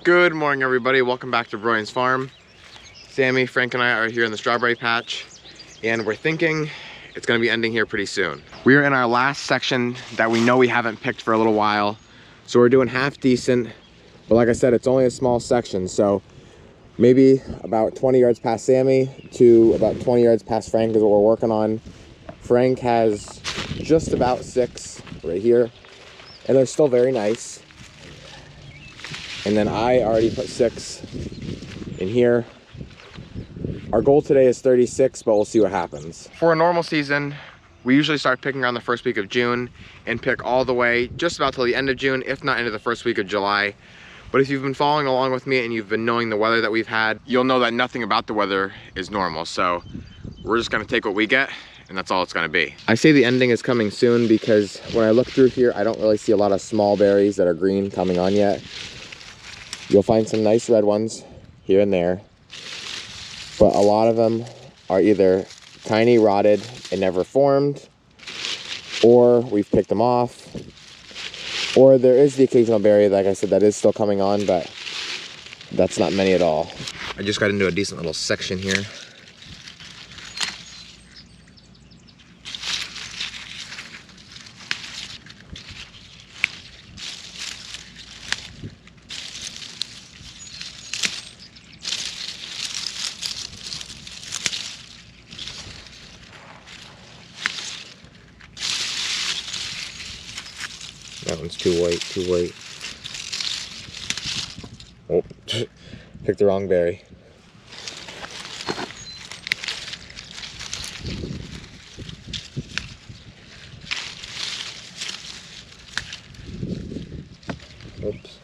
Good morning, everybody. Welcome back to Broyans Farm. Sammy, Frank, and I are here in the strawberry patch, and we're thinking it's gonna be ending here pretty soon. We're in our last section that we know we haven't picked for a little while, so we're doing half decent, but like I said, it's only a small section, so maybe about 20 yards past Sammy to about 20 yards past Frank is what we're working on. Frank has just about 6 right here, and they're still very nice. And then I already put 6 in here. Our goal today is 36, but we'll see what happens. For a normal season, we usually start picking around the first week of June and pick all the way just about till the end of June, if not into the first week of July. But if you've been following along with me and you've been knowing the weather that we've had, you'll know that nothing about the weather is normal. So we're just gonna take what we get, and that's all it's gonna be. I say the ending is coming soon because when I look through here, I don't really see a lot of small berries that are green coming on yet. You'll find some nice red ones here and there, but a lot of them are either tiny, rotted, and never formed, or we've picked them off, or there is the occasional berry, like I said, that is still coming on, but that's not many at all. I just got into a decent little section here. That one's too white, too white. Oh, picked the wrong berry. Oops.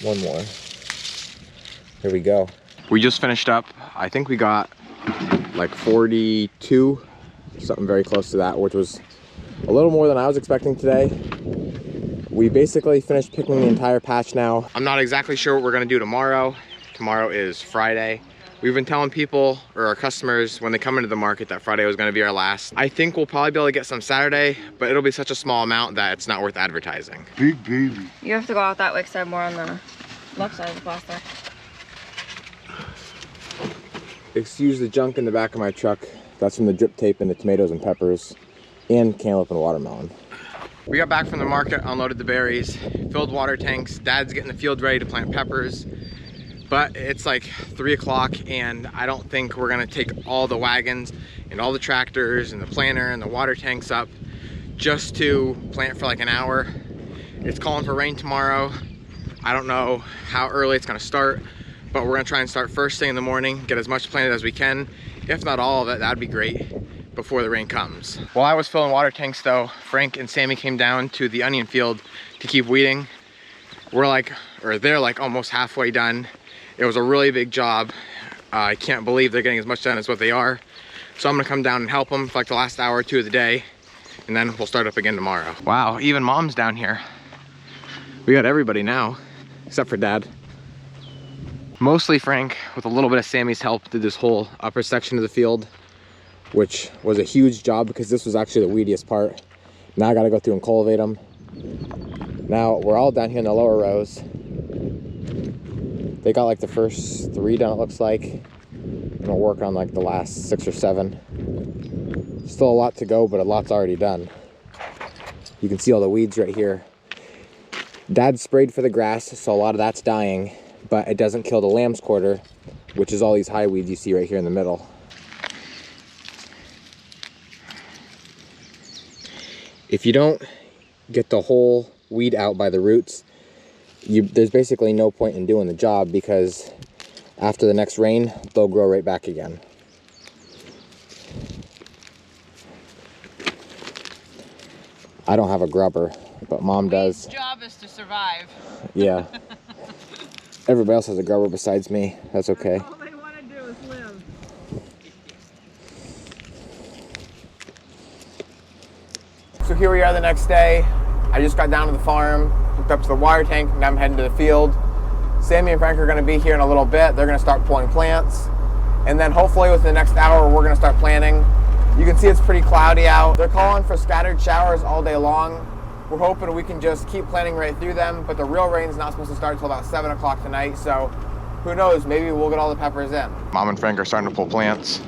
One more. Here we go. We just finished up. I think we got like 42, something very close to that, which was a little more than I was expecting today. We basically finished picking the entire patch now. I'm not exactly sure what we're gonna do tomorrow. Tomorrow is Friday. We've been telling people, or our customers, when they come into the market that Friday was gonna be our last. I think we'll probably be able to get some Saturday, but it'll be such a small amount that it's not worth advertising. Big baby. You have to go out that way because I have more on the left side of the plastic. Excuse the junk in the back of my truck. That's from the drip tape and the tomatoes and peppers and cantaloupe and watermelon. We got back from the market, unloaded the berries, filled water tanks. Dad's getting the field ready to plant peppers, but it's like 3 o'clock and I don't think we're gonna take all the wagons and all the tractors and the planter and the water tanks up just to plant for like an hour. It's calling for rain tomorrow. I don't know how early it's gonna start, but we're gonna try and start first thing in the morning, get as much planted as we can. If not all of it, that'd be great before the rain comes. While I was filling water tanks though, Frank and Sammy came down to the onion field to keep weeding. They're like almost halfway done. It was a really big job. I can't believe they're getting as much done as what they are. So I'm gonna come down and help them for like the last hour or two of the day, and then we'll start up again tomorrow. Wow, even Mom's down here. We got everybody now, except for Dad. Mostly Frank, with a little bit of Sammy's help, did this whole upper section of the field, which was a huge job because this was actually the weediest part. Now I gotta go through and cultivate them. Now we're all down here in the lower rows. They got like the first 3 done, it looks like. I'm gonna work on like the last 6 or 7. Still a lot to go, but a lot's already done. You can see all the weeds right here. Dad sprayed for the grass, so a lot of that's dying, but it doesn't kill the lamb's quarter, which is all these high weeds you see right here in the middle. If you don't get the whole weed out by the roots, there's basically no point in doing the job because after the next rain, they'll grow right back again. I don't have a grubber, but Mom does. His job is to survive. Yeah. Everybody else has a grubber besides me. That's okay. All they want to do is live. So here we are the next day. I just got down to the farm, hooked up to the water tank, and I'm heading to the field. Sammy and Frank are gonna be here in a little bit. They're gonna start pulling plants. And then hopefully within the next hour, we're gonna start planting. You can see it's pretty cloudy out. They're calling for scattered showers all day long. We're hoping we can just keep planting right through them, but the real rain's not supposed to start until about 7 o'clock tonight, so who knows, maybe we'll get all the peppers in. Mom and Frank are starting to pull plants.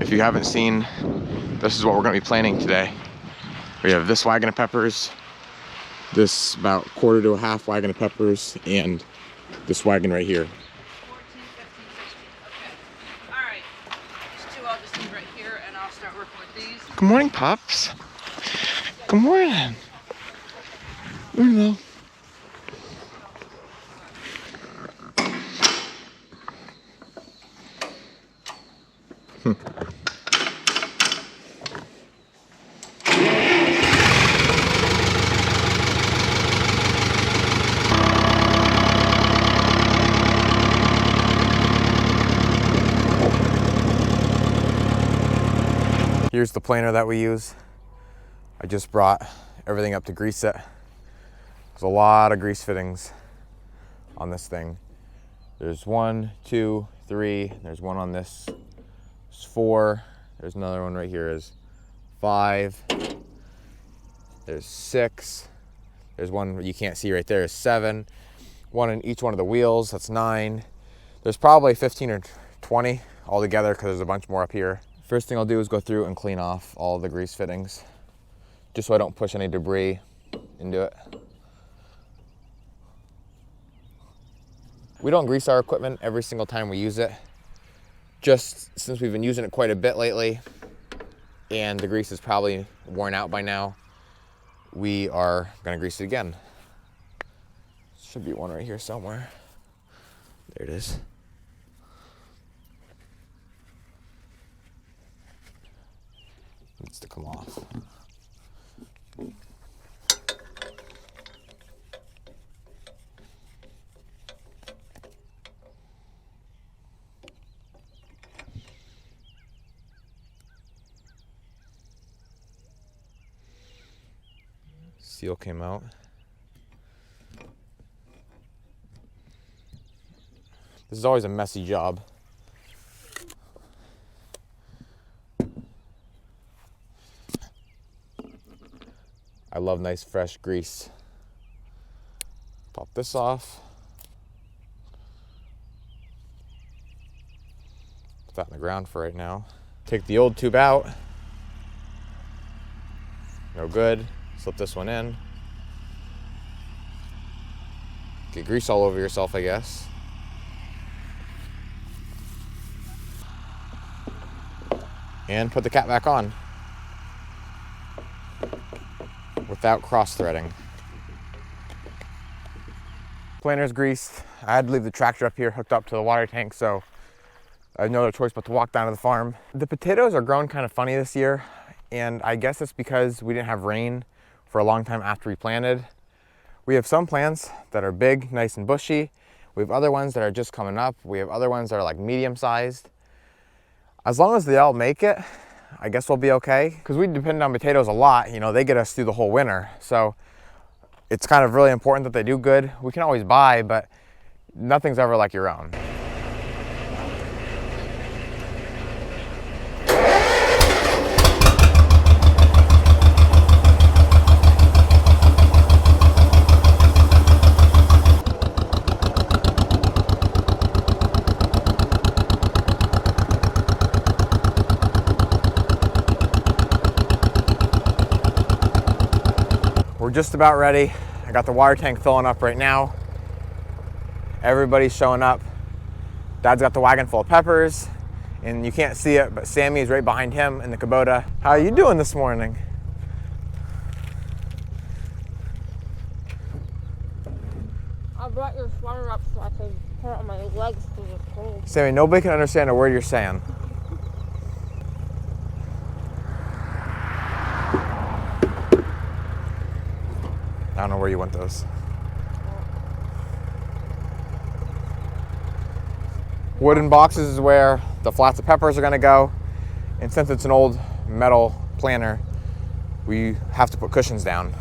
If you haven't seen, this is what we're gonna be planting today. We have this wagon of peppers, this about quarter to a half wagon of peppers, and this wagon right here. 14, 15, 16. Okay. All right. These two I'll just leave right here, and I'll start working with these. Good morning, pups. Good morning. Hello. Here's the planer that we use. I just brought everything up to grease it. There's a lot of grease fittings on this thing. There's 1, 2, 3. There's one on this. There's 4. There's another one right here. There's 5. There's 6. There's one you can't see right there. Is 7. One in each one of the wheels. That's 9. There's probably 15 or 20 altogether because there's a bunch more up here. First thing I'll do is go through and clean off all the grease fittings, just so I don't push any debris into it. We don't grease our equipment every single time we use it, just since we've been using it quite a bit lately, and the grease is probably worn out by now, we are gonna grease it again. Should be one right here somewhere. There it is. Needs to come off. Seal came out. This is always a messy job. I love nice fresh grease. Pop this off. Put that in the ground for right now. Take the old tube out. No good. Slip this one in. Get grease all over yourself, I guess. And put the cap back on without cross-threading. Planer's greased. I had to leave the tractor up here hooked up to the water tank, so I had no other choice but to walk down to the farm. The potatoes are growing kind of funny this year, and I guess it's because we didn't have rain for a long time after we planted. We have some plants that are big, nice and bushy. We have other ones that are just coming up. We have other ones that are like medium-sized. As long as they all make it, I guess we'll be okay. Because we depend on potatoes a lot, you know, they get us through the whole winter. So it's kind of really important that they do good. We can always buy, but nothing's ever like your own. We're just about ready. I got the water tank filling up right now. Everybody's showing up. Dad's got the wagon full of peppers, and you can't see it, but Sammy is right behind him in the Kubota. How are you doing this morning? I brought your sweater up so I could put it on my legs because it's cold. Sammy, nobody can understand a word you're saying. I don't know where you want those. Wooden boxes is where the flats of peppers are gonna go. And since it's an old metal planter, we have to put cushions down.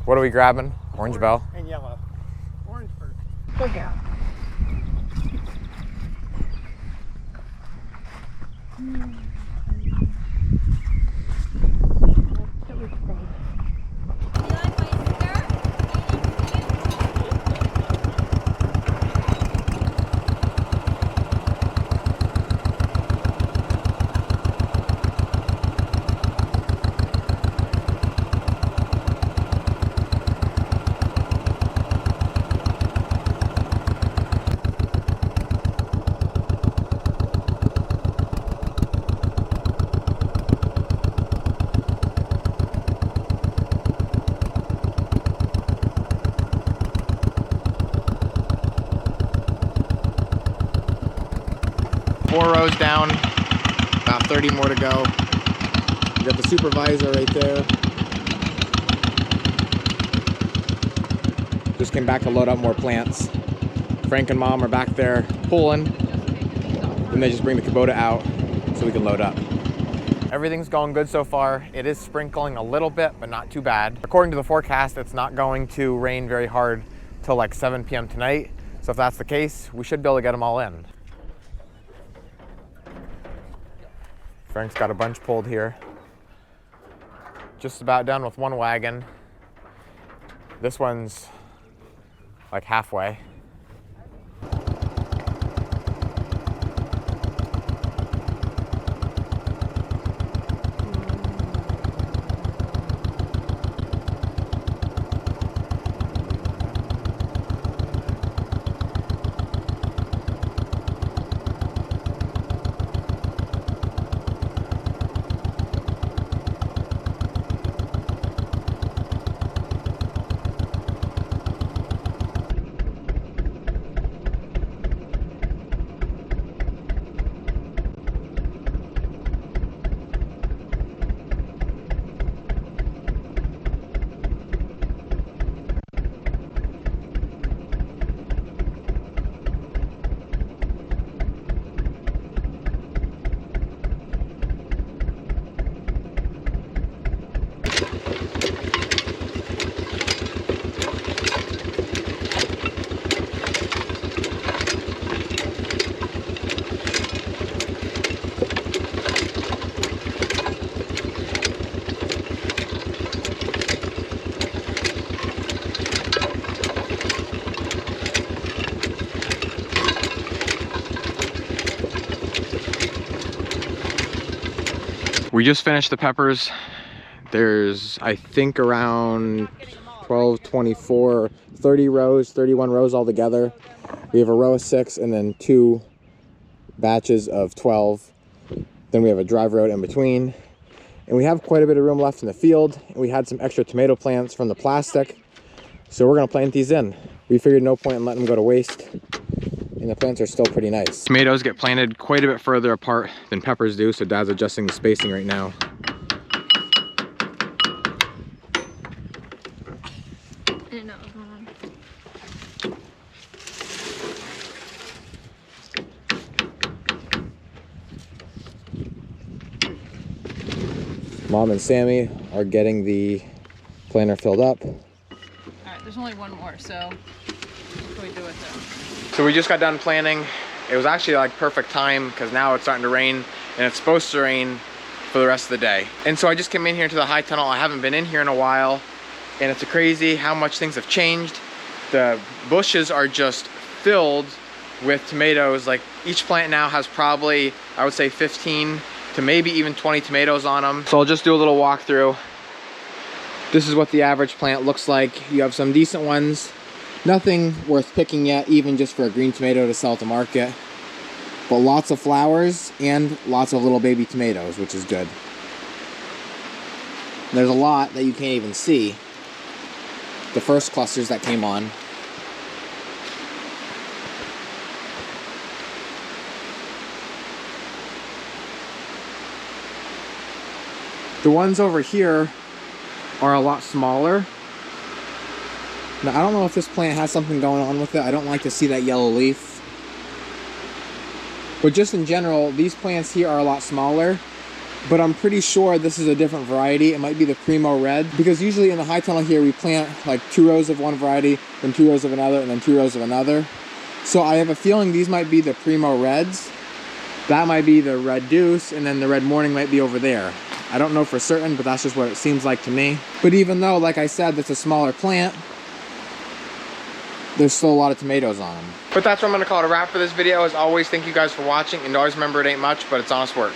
What are we grabbing? Orange bell? And yellow. Good girl. Four rows down, about 30 more to go. You got the supervisor right there. Just came back to load up more plants. Frank and Mom are back there pulling, and they just bring the Kubota out so we can load up. Everything's going good so far. It is sprinkling a little bit, but not too bad. According to the forecast, it's not going to rain very hard till like 7 p.m. tonight. So if that's the case, we should be able to get them all in. Frank's got a bunch pulled here. Just about done with one wagon. This one's like halfway. We just finished the peppers. There's, I think, around 12, 24, 30 rows, 31 rows altogether. We have a row of 6 and then 2 batches of 12. Then we have a drive road in between. And we have quite a bit of room left in the field. And we had some extra tomato plants from the plastic. So we're gonna plant these in. We figured no point in letting them go to waste. And the plants are still pretty nice. Tomatoes get planted quite a bit further apart than peppers do, so Dad's adjusting the spacing right now. I didn't know it was going on. Mom and Sammy are getting the planter filled up. All right, there's only one more, so what can we do with it? So we just got done planting. It was actually like perfect time because now it's starting to rain and it's supposed to rain for the rest of the day. And so I just came in here to the high tunnel. I haven't been in here in a while and it's crazy how much things have changed. The bushes are just filled with tomatoes. Like each plant now has probably, I would say 15 to maybe even 20 tomatoes on them. So I'll just do a little walkthrough. This is what the average plant looks like. You have some decent ones. Nothing worth picking yet, even just for a green tomato to sell to market. But lots of flowers and lots of little baby tomatoes, which is good. There's a lot that you can't even see. The first clusters that came on. The ones over here are a lot smaller. Now, I don't know if this plant has something going on with it. I don't like to see that yellow leaf. But just in general, these plants here are a lot smaller. but I'm pretty sure this is a different variety. It might be the Primo Red, because usually in the high tunnel here we plant like 2 rows of one variety, then 2 rows of another, and then 2 rows of another. So I have a feeling these might be the Primo Reds. That might be the Red Deuce, and then the Red Morning might be over there. I don't know for certain, but that's just what it seems like to me. But even though, like I said, that's a smaller plant, there's still a lot of tomatoes on them. But that's what I'm gonna call it a wrap for this video. As always, thank you guys for watching, and always remember it ain't much, but it's honest work.